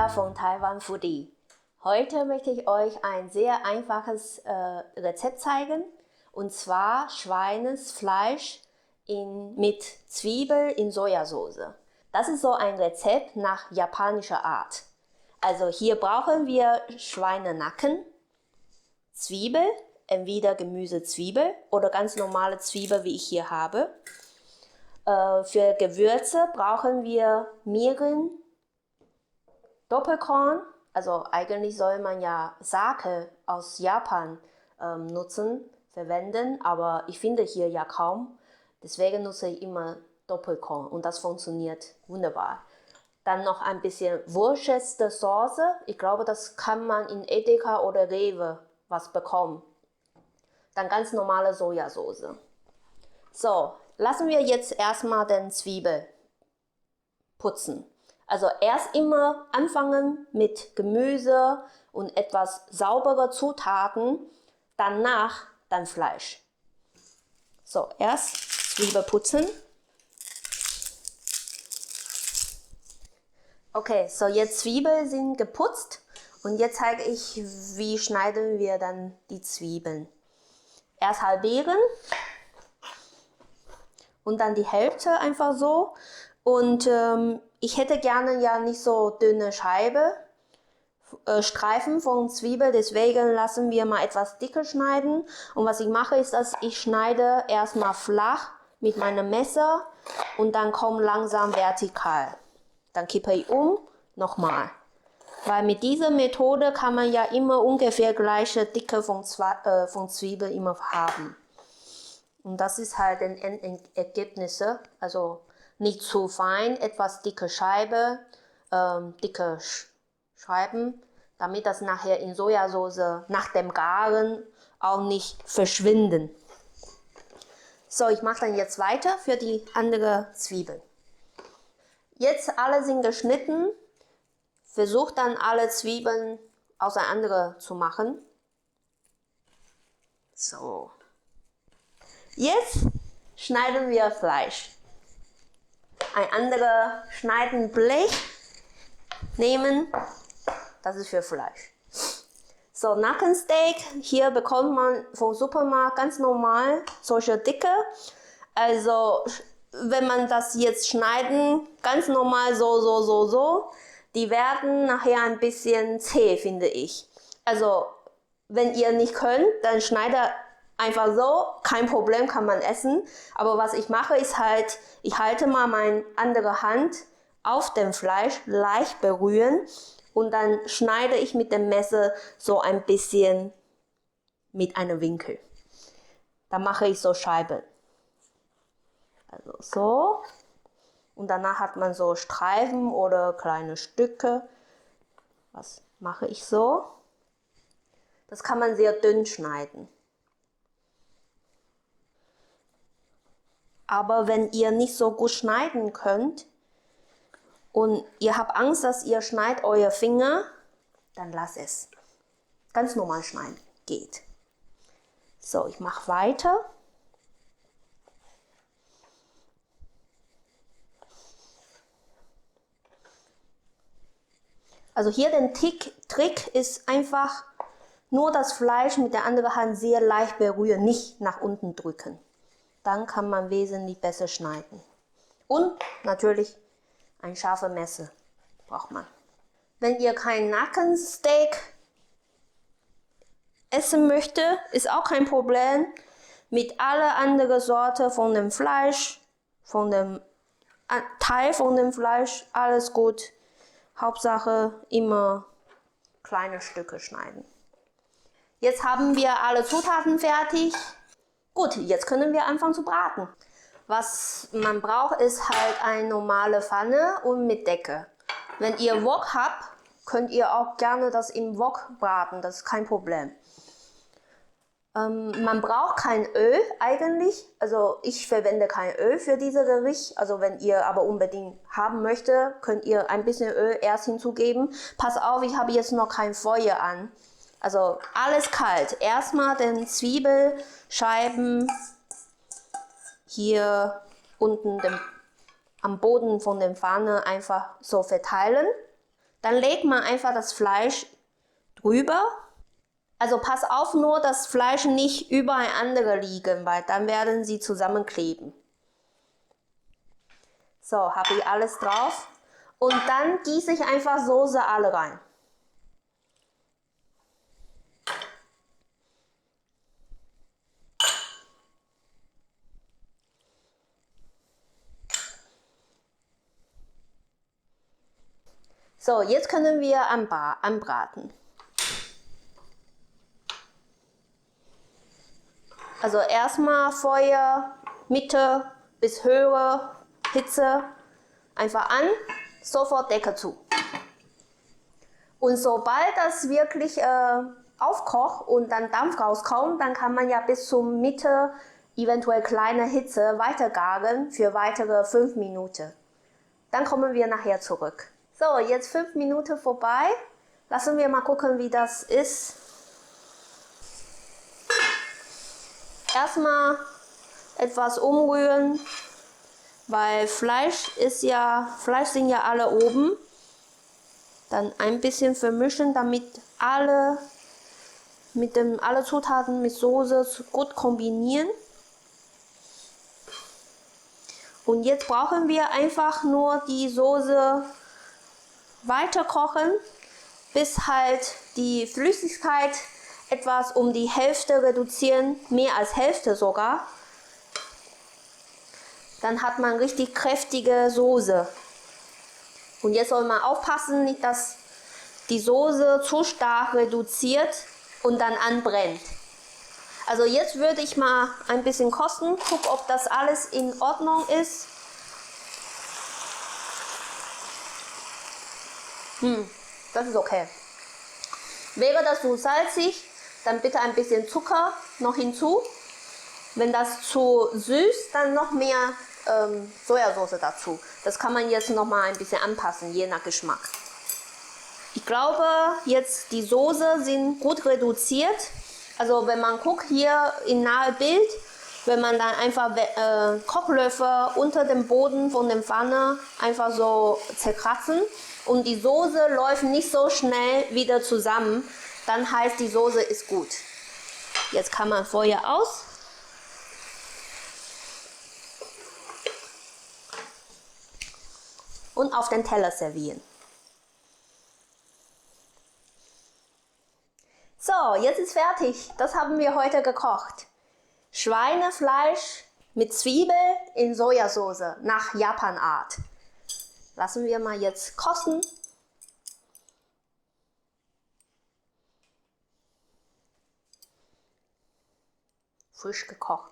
Julia von Taiwan Foodie. Heute möchte ich euch ein sehr einfaches Rezept zeigen, und zwar Schweinesfleisch mit Zwiebel in Sojasauce. Das ist so ein Rezept nach japanischer Art. Also hier brauchen wir Schweinenacken, Zwiebel, entweder Gemüsezwiebel oder ganz normale Zwiebel, wie ich hier habe. Für Gewürze brauchen wir Mirin, Doppelkorn, also eigentlich soll man ja Sake aus Japan verwenden, aber ich finde hier ja kaum. Deswegen nutze ich immer Doppelkorn und das funktioniert wunderbar. Dann noch ein bisschen Worcestersauce. Ich glaube, das kann man in Edeka oder Rewe was bekommen. Dann ganz normale Sojasauce. So, lassen wir jetzt erstmal den Zwiebel putzen. Also erst immer anfangen mit Gemüse und etwas saubere Zutaten, danach dann Fleisch. So, erst Zwiebel putzen. Okay, so jetzt Zwiebeln sind geputzt und jetzt zeige ich, wie schneiden wir dann die Zwiebeln. Erst halbieren und dann die Hälfte einfach so. Und ich hätte gerne ja nicht so dünne Streifen von Zwiebeln, deswegen lassen wir mal etwas dicker schneiden. Und was ich mache ist, dass ich schneide erstmal flach mit meinem Messer und dann komme langsam vertikal. Dann kippe ich um, nochmal. Weil mit dieser Methode kann man ja immer ungefähr gleiche Dicke von Zwiebeln immer haben. Und das ist halt ein Endergebnis, also nicht zu fein, etwas dicke Scheiben, damit das nachher in Sojasauce nach dem Garen auch nicht verschwinden. So, ich mache dann jetzt weiter für die andere Zwiebel. Jetzt alle sind geschnitten. Versucht dann alle Zwiebeln auseinander zu machen. So. Jetzt schneiden wir Fleisch. Ein anderes Schneidenblech nehmen. Das ist für Fleisch. So, Nackensteak. Hier bekommt man vom Supermarkt ganz normal solche Dicke. Also, wenn man das jetzt schneiden, ganz normal so, die werden nachher ein bisschen zäh, finde ich. Also, wenn ihr nicht könnt, dann schneidet einfach so, kein Problem, kann man essen. Aber was ich mache, ist halt, ich halte mal meine andere Hand auf dem Fleisch, leicht berühren und dann schneide ich mit dem Messer so ein bisschen mit einem Winkel. Dann mache ich so Scheiben. Also so. Und danach hat man so Streifen oder kleine Stücke. Was mache ich so? Das kann man sehr dünn schneiden. Aber wenn ihr nicht so gut schneiden könnt und ihr habt Angst, dass ihr schneidet eure Finger, dann lasst es. Ganz normal schneiden geht. So, ich mache weiter. Also hier der Trick ist einfach nur das Fleisch mit der anderen Hand sehr leicht berühren, nicht nach unten drücken. Dann kann man wesentlich besser schneiden. Und natürlich ein scharfes Messer braucht man. Wenn ihr kein Nackensteak essen möchtet, ist auch kein Problem. Mit aller anderen Sorte von dem Fleisch, von dem Teil von dem Fleisch, alles gut. Hauptsache immer kleine Stücke schneiden. Jetzt haben wir alle Zutaten fertig. Gut, jetzt können wir anfangen zu braten. Was man braucht, ist halt eine normale Pfanne und mit Decke. Wenn ihr Wok habt, könnt ihr auch gerne das im Wok braten, das ist kein Problem. Man braucht kein Öl eigentlich, also ich verwende kein Öl für dieses Gericht. Also wenn ihr aber unbedingt haben möchtet, könnt ihr ein bisschen Öl erst hinzugeben. Pass auf, ich habe jetzt noch kein Feuer an. Also alles kalt. Erstmal den Zwiebelscheiben hier unten am Boden von der Pfanne einfach so verteilen. Dann legt man einfach das Fleisch drüber. Also pass auf nur, dass Fleisch nicht übereinander liegen, weil dann werden sie zusammenkleben. So, habe ich alles drauf. Und dann gieße ich einfach Soße alle rein. So, jetzt können wir anbraten. Also erstmal Feuer, Mitte bis höhere Hitze einfach an, sofort Deckel zu. Und sobald das wirklich aufkocht und dann Dampf rauskommt, dann kann man ja bis zur Mitte eventuell kleine Hitze weitergaren für weitere 5 Minuten. Dann kommen wir nachher zurück. So, jetzt 5 Minuten vorbei. Lassen wir mal gucken, wie das ist. Erstmal etwas umrühren, weil Fleisch sind ja alle oben. Dann ein bisschen vermischen, damit alle Zutaten mit Soße gut kombinieren. Und jetzt brauchen wir einfach nur die Soße weiter kochen, bis halt die Flüssigkeit etwas um die Hälfte reduzieren, mehr als Hälfte sogar. Dann hat man richtig kräftige Soße. Und jetzt soll man aufpassen, nicht dass die Soße zu stark reduziert und dann anbrennt. Also jetzt würde ich mal ein bisschen kosten, gucken, ob das alles in Ordnung ist. Das ist okay. Wäre das zu salzig, dann bitte ein bisschen Zucker noch hinzu. Wenn das zu süß, dann noch mehr Sojasauce dazu. Das kann man jetzt noch mal ein bisschen anpassen, je nach Geschmack. Ich glaube, jetzt die Soße sind gut reduziert. Also wenn man guckt hier im nahe Bild, wenn man dann einfach Kochlöffel unter dem Boden von der Pfanne einfach so zerkratzen und die Soße läuft nicht so schnell wieder zusammen, dann heißt die Soße ist gut. Jetzt kann man Feuer aus. Und auf den Teller servieren. So, jetzt ist fertig. Das haben wir heute gekocht. Schweinefleisch mit Zwiebel in Sojasauce nach Japan-Art. Lassen wir mal jetzt kosten. Frisch gekocht.